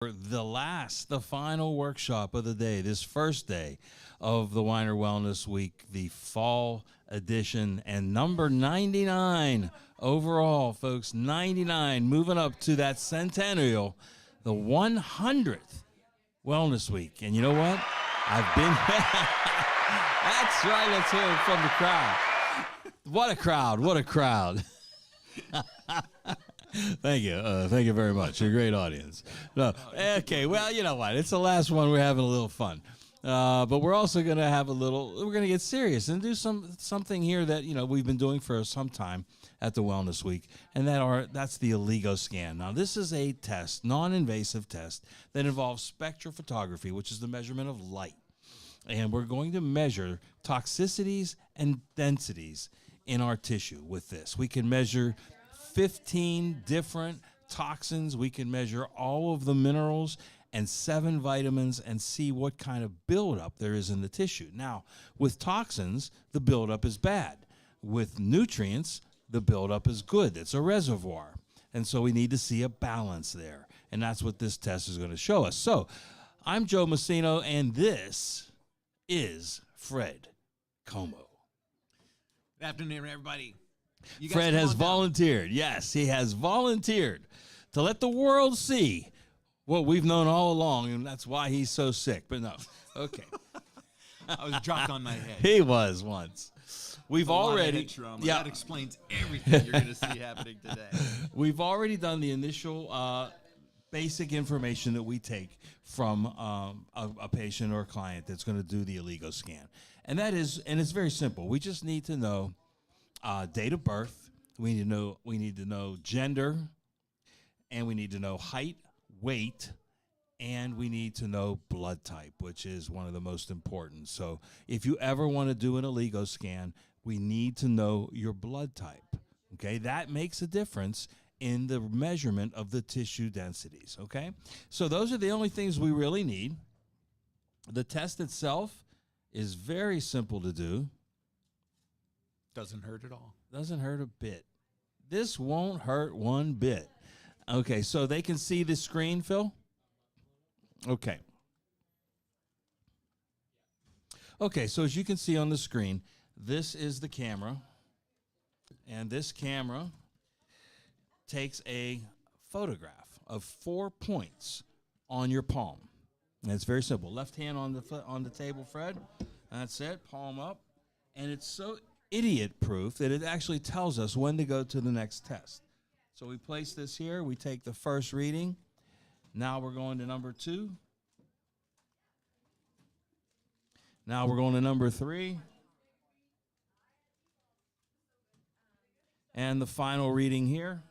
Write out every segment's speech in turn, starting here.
The final workshop of the day, this first day of the Weiner Wellness Week, the fall edition, and number 99 overall, folks. 99, moving up to that centennial, the 100th Wellness Week. And you know what? I've been. That's right. Let's hear it from the crowd. What a crowd! What a crowd! Thank you. Thank you very much. You're a great audience. No, okay, well, you know what? It's the last one. We're having a little fun. But we're also going to have we're going to get serious and do something here that, we've been doing for some time at the Wellness Week, and that's the Oligoscan. Now, this is a test, non-invasive test, that involves spectrophotography, which is the measurement of light. And we're going to measure toxicities and densities in our tissue with this. We can measure 15 different toxins. We can measure all of the minerals and 7 vitamins and see what kind of buildup there is in the tissue. Now, with toxins, the buildup is bad. With nutrients, the buildup is good. It's a reservoir. And so we need to see a balance there. And that's what this test is going to show us. So I'm Joe Messino, and this is Fred Como. Good afternoon, everybody. Fred has volunteered. Yes, he has volunteered to let the world see what we've known all along, and that's why he's so sick. But no, okay. I was dropped on my head. He was once. We've already, that explains everything you're going to see happening today. We've already done the initial basic information that we take from a patient or a client that's going to do the Oligoscan, and it's very simple. We just need to know date of birth. We need to know gender, and we need to know height, weight, and we need to know blood type, which is one of the most important. So if you ever want to do an Oligoscan, we need to know your blood type. Okay, that makes a difference in the measurement of the tissue densities. Okay, so those are the only things we really need. The test itself is very simple to do. Doesn't hurt at all. Doesn't hurt a bit. This won't hurt one bit. Okay, so they can see the screen, Phil? Okay. Okay, so as you can see on the screen, this is the camera. And this camera takes a photograph of 4 points on your palm. And it's very simple. Left hand on the table, Fred. That's it. Palm up. And it's so idiot-proof that it actually tells us when to go to the next test. So we place this here. We take the first reading. Now we're going to number 2. Now we're going to number 3. And the final reading here.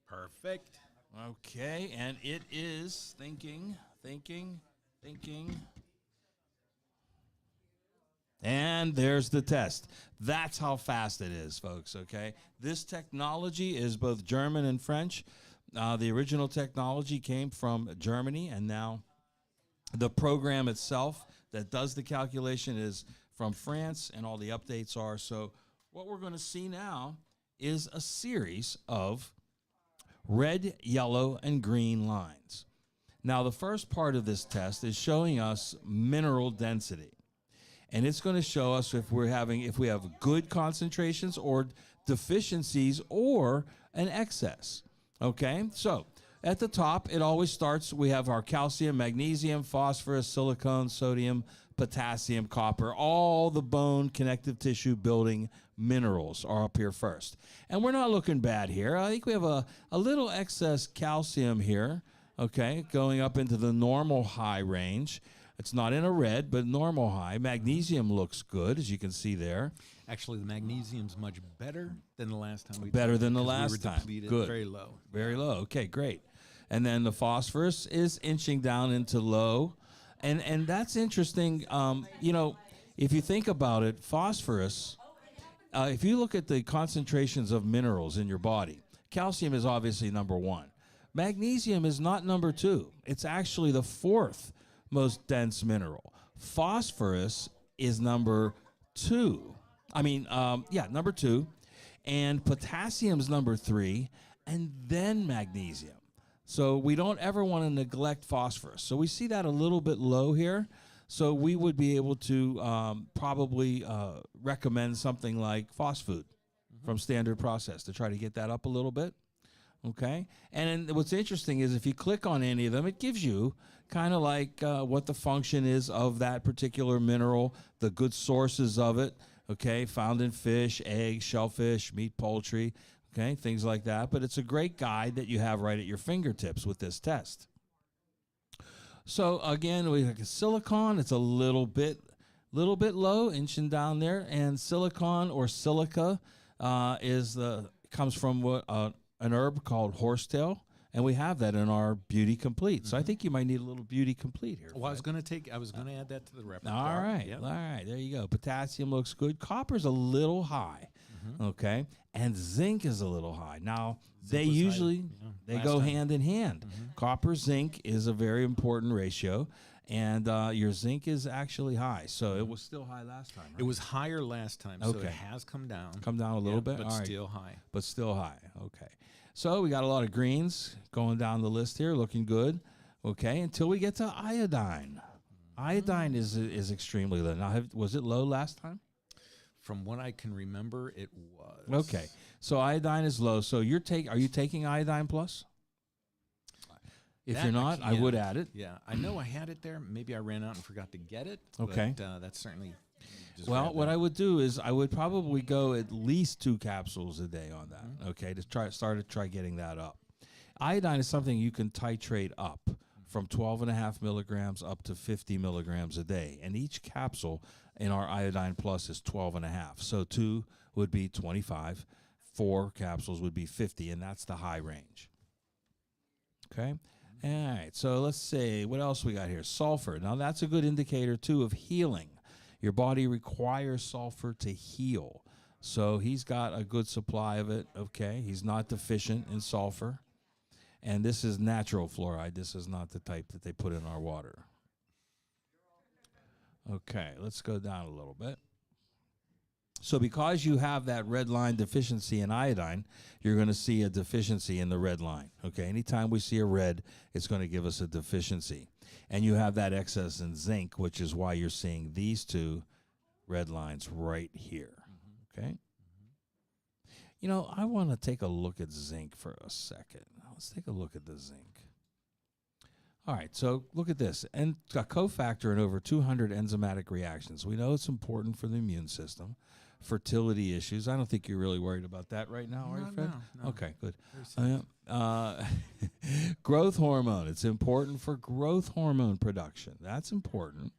Perfect. Okay, and it is thinking. And there's the test. That's how fast it is, folks, okay? This technology is both German and French. The original technology came from Germany, and now the program itself that does the calculation is from France, and all the updates are. So what we're going to see now is a series of red, yellow, and green lines. Now, the first part of this test is showing us mineral density. And it's going to show us if we have good concentrations or deficiencies or an excess. Okay? So, at the top, it always starts, we have our calcium, magnesium, phosphorus, silicone, sodium, potassium, copper. All the bone connective tissue building minerals are up here first. And we're not looking bad here. I think we have a little excess calcium here. Okay, going up into the normal high range. It's not in a red, but normal high. Magnesium looks good, as you can see there. Actually, the magnesium's much better than the last time we Better than the we last were time. Depleted, Good. Very low. Very low. Okay, great. And then the phosphorus is inching down into low. And that's interesting. If you think about it, phosphorus, if you look at the concentrations of minerals in your body, calcium is obviously number 1. Magnesium is not number 2. It's actually the 4th most dense mineral. Phosphorus is number 2. Number 2. And potassium's number 3, and then magnesium. So we don't ever want to neglect phosphorus. So we see that a little bit low here. So we would be able to probably recommend something like Phosfood from Standard Process to try to get that up a little bit. Okay? And then what's interesting is if you click on any of them, it gives you kind of like what the function is of that particular mineral, the good sources of it, okay, found in fish, eggs, shellfish, meat, poultry, okay, things like that. But it's a great guide that you have right at your fingertips with this test. So again, we have silicon. It's a little bit low, inching down there, and silicon or silica comes from an herb called horsetail, and we have that in our Beauty Complete. So I think you might need a little Beauty Complete here. Well, I was going to add that to the repertoire. All right, Yep. all right, there you go. Potassium looks good. Copper's a little high, okay, and zinc is a little high. Now they usually go hand in hand. Copper zinc is a very important ratio, and your zinc is actually high. So it was still high last time, right? It was higher last time, so it has come down. Come down a little bit, but all right. still high. But still high. Okay. So we got a lot of greens going down the list here, looking good. Okay, until we get to iodine. Iodine is extremely low. Now, was it low last time? From what I can remember, it was. Okay, so iodine is low. So are you taking iodine plus? If That you're not, I would add it. Yeah, I know I had it there. Maybe I ran out and forgot to get it. Okay. But that's certainly. Well, what I would do is I would probably go at least 2 capsules a day on that, okay, to try getting that up. Iodine is something you can titrate up from 12.5 milligrams up to 50 milligrams a day, and each capsule in our Iodine Plus is 12.5. So 2 would be 25, 4 capsules would be 50, and that's the high range. Okay? All right, so let's see, what else we got here? Sulfur. Now, that's a good indicator, too, of healing. Your body requires sulfur to heal. So he's got a good supply of it, okay? He's not deficient in sulfur. And this is natural fluoride. This is not the type that they put in our water. Okay, let's go down a little bit. So because you have that red line deficiency in iodine, you're going to see a deficiency in the red line. Okay, anytime we see a red, it's going to give us a deficiency. And you have that excess in zinc, which is why you're seeing these 2 red lines right here. Okay? You know, I want to take a look at zinc for a second. Let's take a look at the zinc. All right, so look at this. And a cofactor in over 200 enzymatic reactions. We know it's important for the immune system. Fertility issues. I don't think you're really worried about that right now, are you, Fred? No. Okay, good. Growth hormone. It's important for growth hormone production. That's important.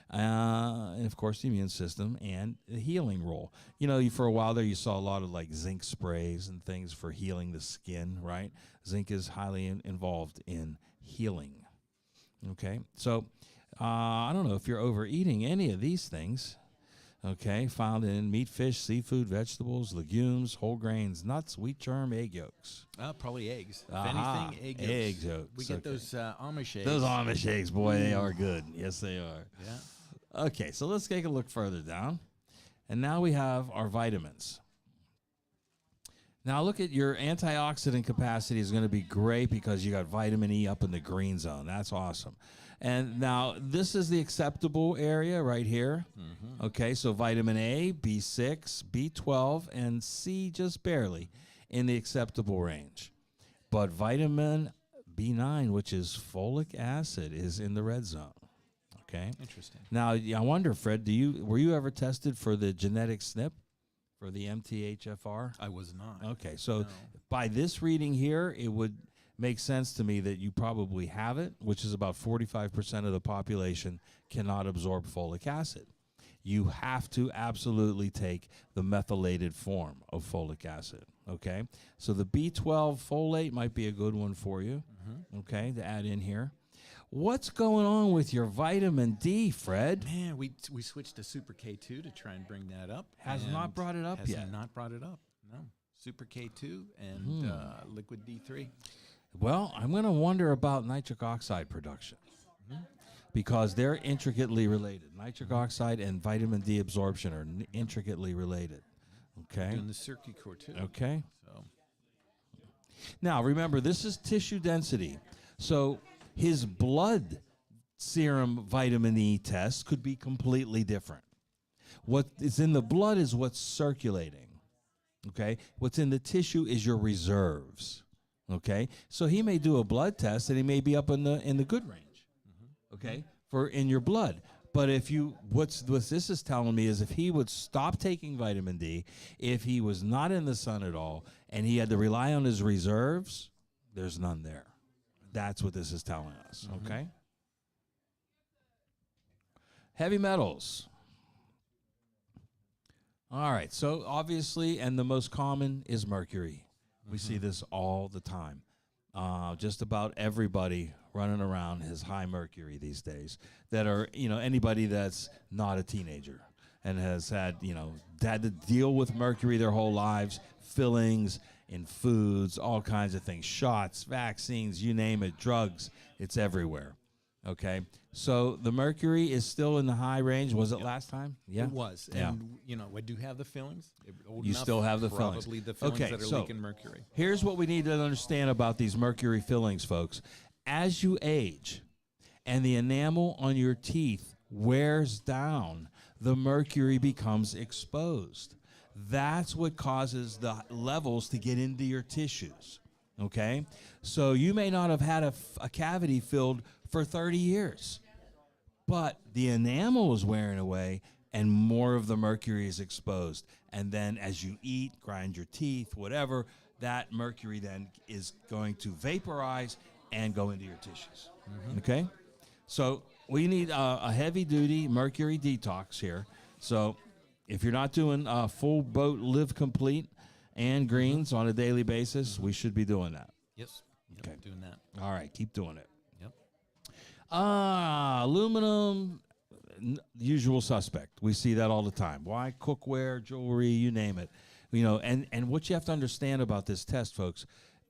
And, of course, the immune system and the healing role. You know, for a while there, you saw a lot of, like, zinc sprays and things for healing the skin, right? Zinc is highly involved in healing. Okay? So, I don't know if you're overeating any of these things. Okay, found in meat, fish, seafood, vegetables, legumes, whole grains, nuts, wheat germ, egg yolks. Probably eggs. If Aha, anything, egg yolks. egg yolks. We get those Amish eggs. Those Amish eggs, boy, they are good. Yes, they are. Yeah. Okay, so let's take a look further down. And now we have our vitamins. Now look at your antioxidant capacity is going to be great because you got vitamin E up in the green zone. That's awesome. And now this is the acceptable area right here. Okay, so vitamin A, B6, B12, and C just barely in the acceptable range. But vitamin B9, which is folic acid, is in the red zone. Okay. Interesting. Now, I wonder, Fred, were you ever tested for the genetic SNP, for the MTHFR? I was not. Okay, so No. by this reading here, it would make sense to me that you probably have it, which is about 45% of the population cannot absorb folic acid. You have to absolutely take the methylated form of folic acid, okay? So the B12 folate might be a good one for you, okay, to add in here. What's going on with your vitamin D, Fred? Man, we switched to Super K2 to try and bring that up. Has not brought it up yet. Has not brought it up, no. Super K2 and liquid D3. Well, I'm going to wonder about nitric oxide production because they're intricately related. Nitric oxide and vitamin D absorption are intricately related. Okay. Doing the circuit core too. Okay. So Now, remember, this is tissue density. So his blood serum vitamin E test could be completely different. What is in the blood is what's circulating. Okay? What's in the tissue is your reserves. Okay? So he may do a blood test and he may be up in the good range. Okay? For in your blood. But if you, what this is telling me is if he would stop taking vitamin D, if he was not in the sun at all, and he had to rely on his reserves, there's none there. That's what this is telling us, okay? Heavy metals. All right, so obviously, and the most common is mercury. We see this all the time. Just about everybody running around has high mercury these days that are, anybody that's not a teenager and has had to deal with mercury their whole lives, fillings in foods, all kinds of things, shots, vaccines, you name it, drugs, it's everywhere. Okay, so the mercury is still in the high range. Was it last time? Yeah, it was. Yeah. And, I do have the fillings. You still have the fillings. Probably the fillings Okay, that are so leaking mercury. Here's what we need to understand about these mercury fillings, folks. As you age and the enamel on your teeth wears down, the mercury becomes exposed. That's what causes the levels to get into your tissues, okay? So you may not have had a cavity filled for 30 years, but the enamel is wearing away and more of the mercury is exposed. And then as you eat, grind your teeth, whatever, that mercury then is going to vaporize and go into your tissues. Okay? So we need a heavy-duty mercury detox here. So if you're not doing full boat live complete and greens on a daily basis, we should be doing that. Yes. Okay. Doing that. All right, keep doing it. Yep. Aluminum, usual suspect. We see that all the time. Why? Cookware, jewelry, you name it. And what you have to understand about this test, folks,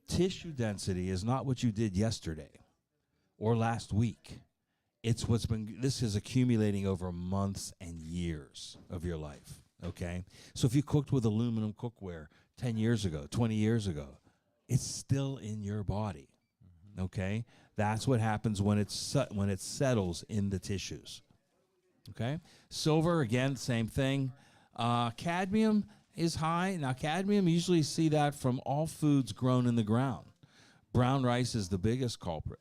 tissue density is not what you did yesterday or last week. It's this is accumulating over months and years of your life, okay? So if you cooked with aluminum cookware 10 years ago, 20 years ago, it's still in your body, okay? That's what happens when it settles in the tissues, okay? Silver, again, same thing. Cadmium is high. Now, cadmium, you usually see that from all foods grown in the ground. Brown rice is the biggest culprit.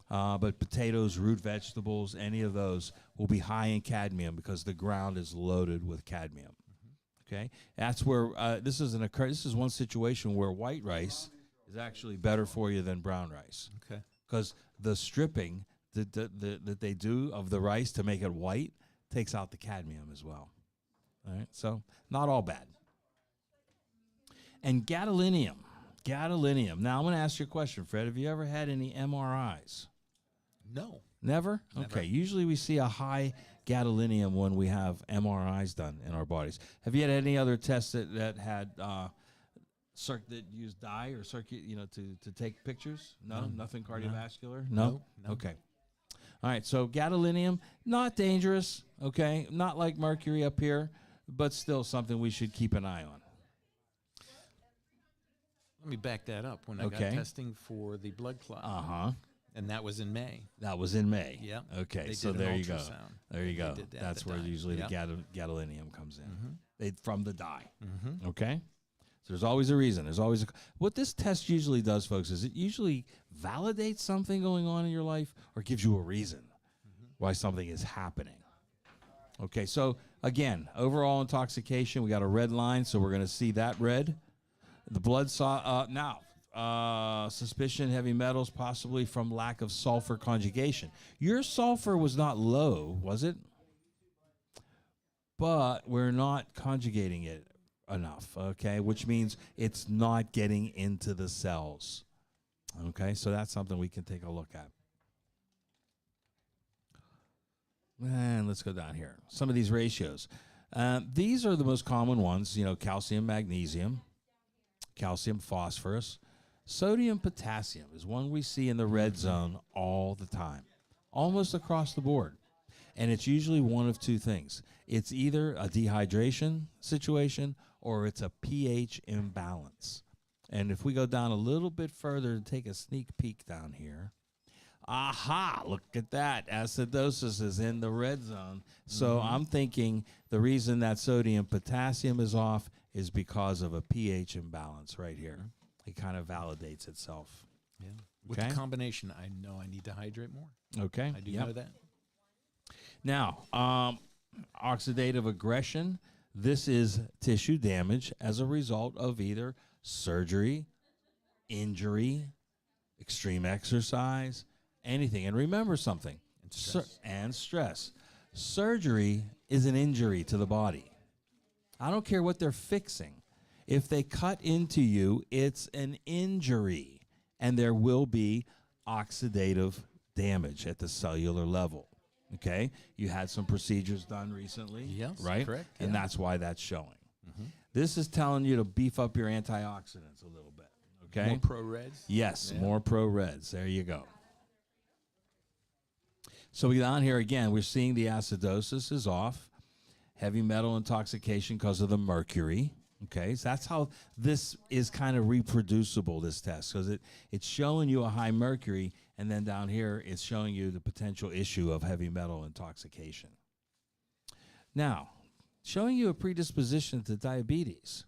But potatoes, root vegetables, any of those will be high in cadmium because the ground is loaded with cadmium. Okay? That's where this is one situation where white rice is actually better for you than brown rice. Okay. Because the stripping that they do of the rice to make it white takes out the cadmium as well. All right, so not all bad. And gadolinium. Now, I'm going to ask you a question, Fred. Have you ever had any MRIs? No. Never? Never. Okay, usually we see a high gadolinium when we have MRIs done in our bodies. Have you had any other tests that had that used dye or circuit, to take pictures? No? Nothing cardiovascular? No? No. Okay. All right, so gadolinium, not dangerous, okay? Not like mercury up here, but still something we should keep an eye on. Let me back that up. When I got Okay. testing for the blood clot, Uh-huh. and that was in May. That was in May. Yeah. Okay, They so did an there you go. ultrasound. There you go. did that, That's the where dye. usually Yep. the gadolinium comes in. From the dye. Mm-hmm. Okay? So there's always a reason. What this test usually does, folks, is it usually validates something going on in your life or gives you a reason why something is happening. Okay, so again, overall intoxication, we got a red line, so we're going to see that red. The blood suspicion heavy metals, possibly from lack of sulfur conjugation. Your sulfur was not low, was it? But we're not conjugating it enough, okay, which means it's not getting into the cells. Okay, so that's something we can take a look at. And let's go down here. Some of these ratios. These are the most common ones, calcium, magnesium, calcium, phosphorus. Sodium, potassium is one we see in the red zone all the time, almost across the board. And it's usually one of two things. It's either a dehydration situation or it's a pH imbalance. And if we go down a little bit further and take a sneak peek down here, aha, look at that. Acidosis is in the red zone. So I'm thinking the reason that sodium potassium is off is because of a pH imbalance right here. It kind of validates itself. Yeah. With the combination, I know I need to hydrate more. Okay. I do know that. Now, oxidative aggression, this is tissue damage as a result of either surgery, injury, extreme exercise, anything. And remember something, and stress. Surgery is an injury to the body. I don't care what they're fixing. If they cut into you, it's an injury, and there will be oxidative damage at the cellular level. Okay? You had some procedures done recently, yes, right? Correct. And that's why that's showing. This is telling you to beef up your antioxidants a little bit. Okay? More pro-reds? Yes, more pro-reds. There you go. So we down here again, we're seeing the acidosis is off. Heavy metal intoxication because of the mercury. Okay, so that's how this is kind of reproducible, this test, because it's showing you a high mercury, and then down here it's showing you the potential issue of heavy metal intoxication. Now, showing you a predisposition to diabetes.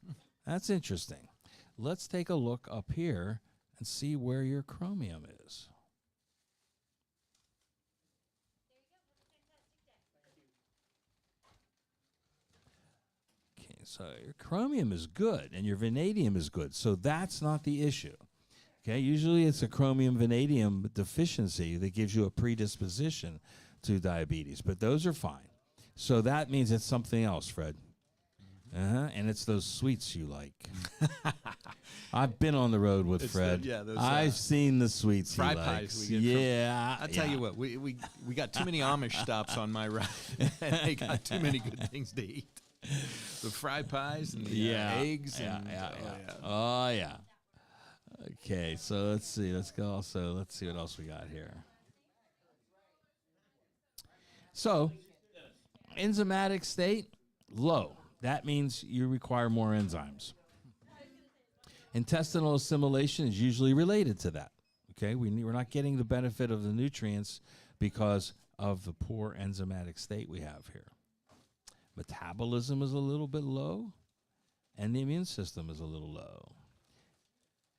That's interesting. Let's take a look up here and see where your chromium is. So your chromium is good and your vanadium is good. So that's not the issue. Okay, usually it's a chromium vanadium deficiency that gives you a predisposition to diabetes, but those are fine. So that means it's something else, Fred. And it's those sweets you like. I've been on the road with Fred. I've seen the sweets he likes. Fry pies we get I'll tell you what, we got too many Amish stops on my ride. They got too many good things to eat. The fry pies and the eggs. Oh, yeah. Okay, so let's see. Let's see what else we got here. So, enzymatic state, low. That means you require more enzymes. Intestinal assimilation is usually related to that. Okay, we're not getting the benefit of the nutrients because of the poor enzymatic state we have here. Metabolism is a little bit low, and the immune system is a little low.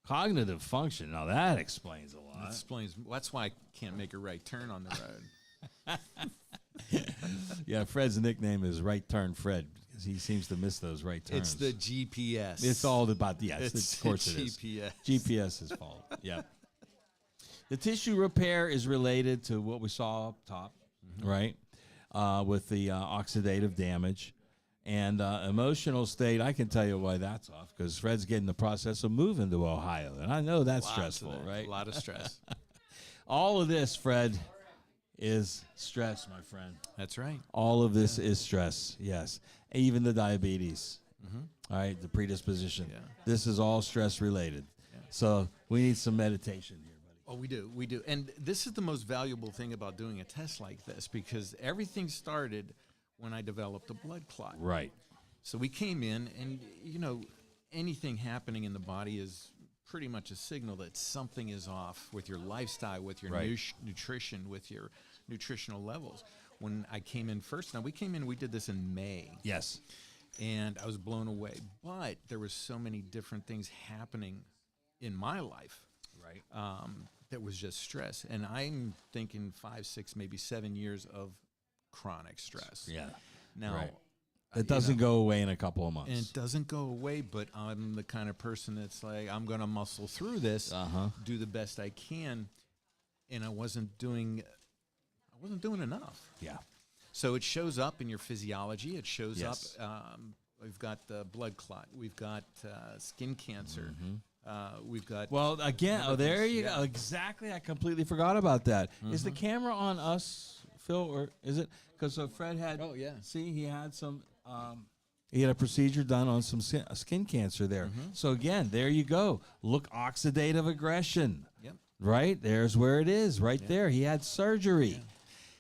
Cognitive function, now that explains a lot. That's why I can't make a right turn on the road. Yeah, Fred's nickname is Right Turn Fred because he seems to miss those right turns. It's the GPS. It's all about of course it is. GPS. GPS is fault. Yeah. The tissue repair is related to what we saw up top, right? With the oxidative damage. And emotional state, I can tell you why that's off, because Fred's getting the process of moving to Ohio. And I know that's stressful, right? A lot of stress. All of this, Fred, is stress, my friend. That's right. All of this is stress, yes. Even the diabetes, all right, the predisposition. Yeah. This is all stress related. Yeah. So we need some meditation here. Oh, we do. And this is the most valuable thing about doing a test like this, because everything started when I developed a blood clot. Right. So we came in, and, anything happening in the body is pretty much a signal that something is off with your lifestyle, with your nutrition, with your nutritional levels. When I came in first, we did this in May. Yes. And I was blown away. But there were so many different things happening in my life. Right. That was just stress. And I'm thinking 5, 6, maybe 7 years of chronic stress. Yeah. Now, it doesn't go away in a couple of months. And it doesn't go away, but I'm the kind of person that's like, I'm going to muscle through this, do the best I can. And I wasn't doing enough. Yeah. So it shows up in your physiology. It shows up. We've got the blood clot. We've got skin cancer. We've got... Well, again, there you go. Exactly. I completely forgot about that. Is the camera on us, Phil, or is it? Because Fred had... Oh, yeah. See, he had some... he had a procedure done on some skin cancer there. So, again, there you go. Look, oxidative aggression. Yep. Right? There's where it is, right there. He had surgery.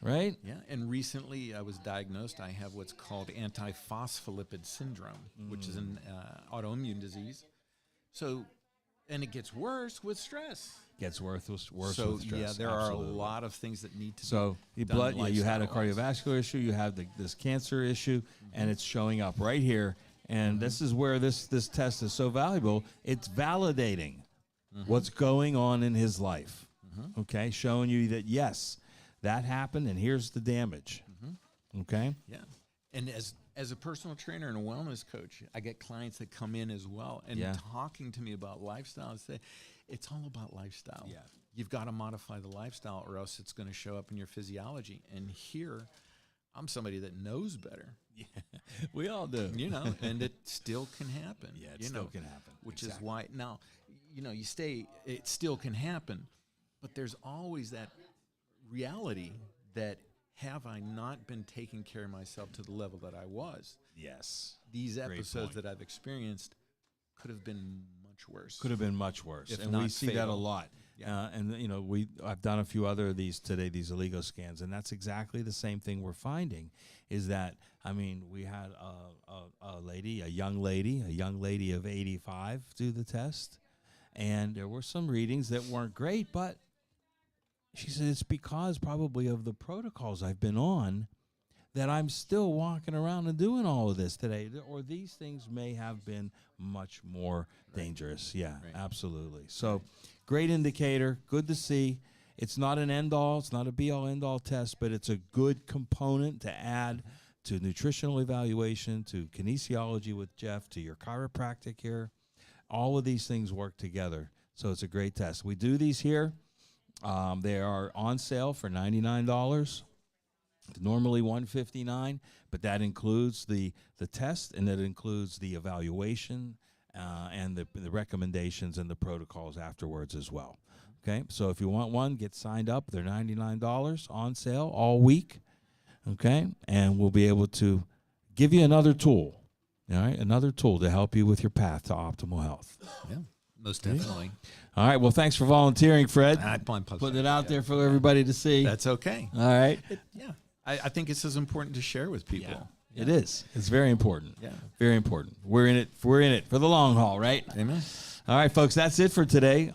right? Yeah, and recently I was diagnosed. I have what's called Antiphospholipid Syndrome, which is an autoimmune disease. So, and it gets worse with stress. Gets worse with stress. Yeah, there Absolutely. are a lot of things that need to So be your done blood, you had a lifestyle-wise. cardiovascular issue, you have this cancer issue, and it's showing up right here. And this is where this test is so valuable. It's validating what's going on in his life. Okay, showing you that yes, that happened, and here's the damage. Okay. Yeah, and as a personal trainer and a wellness coach, I get clients that come in as well and talking to me about lifestyle and say, it's all about lifestyle. Yeah. You've got to modify the lifestyle or else it's going to show up in your physiology. And here, I'm somebody that knows better. Yeah, we all do. You know, and it still can happen. Yeah, it still can happen. Which is why, now, you know, it still can happen, but there's always that reality that have I not been taking care of myself to the level that I was? Yes. These Great episodes point. that I've experienced could have been much worse. Could have been much worse, If and not we see that a fatal. lot. Yeah. And you know, I've done a few other of these today, these Oligoscans, and that's exactly the same thing we're finding. Is that I mean, we had a young lady of 85 do the test, and there were some readings that weren't great, but she said it's because probably of the protocols I've been on that I'm still walking around and doing all of this today, or these things may have been much more dangerous. Yeah, absolutely. So great indicator, good to see. It's not an end-all, it's not a be-all, end-all test, but it's a good component to add to nutritional evaluation, to kinesiology with Jeff, to your chiropractic here. All of these things work together, so it's a great test. We do these here. They are on sale for $99. Normally $159, but that includes the test, and that includes the evaluation and the recommendations and the protocols afterwards as well. Okay, so if you want one, get signed up. They're $99 on sale all week. Okay, and we'll be able to give you another tool. All right, another tool to help you with your path to optimal health. Yeah, most definitely. All right, well, thanks for volunteering, Fred. Putting Putting it out there for everybody to see. That's okay. All right. Yeah, I think it's as important to share with people. It is. It's very important. Yeah. Very important. We're in it for the long haul, right? Amen. All right, folks, that's it for today.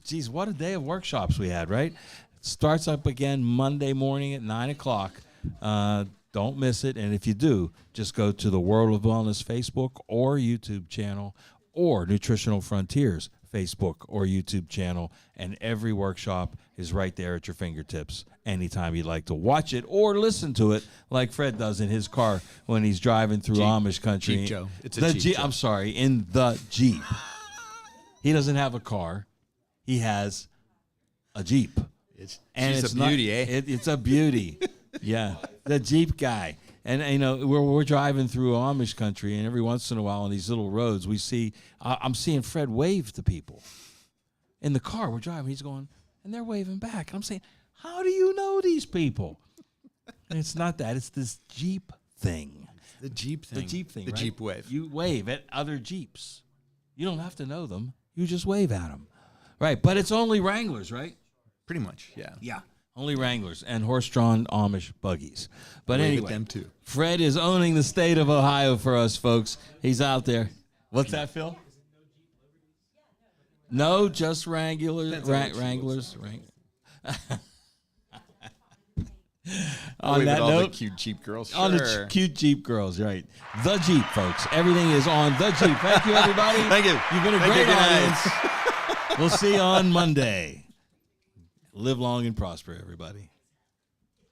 Geez, what a day of workshops we had, right? It starts up again Monday morning at 9 o'clock. Don't miss it. And if you do, just go to the World of Wellness Facebook or YouTube channel, or Nutritional Frontiers Facebook or YouTube channel, and every workshop is right there at your fingertips anytime you'd like to watch it or listen to it, like Fred does in his car when he's driving through Amish country. Jeep, Joe. It's a Jeep, Joe. I'm sorry, in the Jeep. He doesn't have a car. He has a Jeep. She's It's a beauty, It's a beauty. Yeah, the Jeep guy. And, you know, we're driving through Amish country, and every once in a while on these little roads, we see, I'm seeing Fred wave to people. In the car, we're driving, he's going, and they're waving back. And I'm saying, how do you know these people? And it's not that. It's this Jeep thing. The Jeep thing. The Jeep thing, The right? Jeep wave. You wave at other Jeeps. You don't have to know them. You just wave at them. Right, but it's only Wranglers, right? Pretty much, yeah. Yeah. Only Wranglers and horse-drawn Amish buggies. But Wave at anyway, them too. Fred is owning the state of Ohio for us, folks. He's out there. What's that, Phil? No, just Wranglers. Wranglers. On Wave that at all the note, cute Jeep girls. on the cute Jeep girls, right? The Jeep, folks. Everything is on the Jeep. Thank you, everybody. Thank you. You've been a Thank you. great Good night. audience. We'll see you on Monday. Live long and prosper, everybody.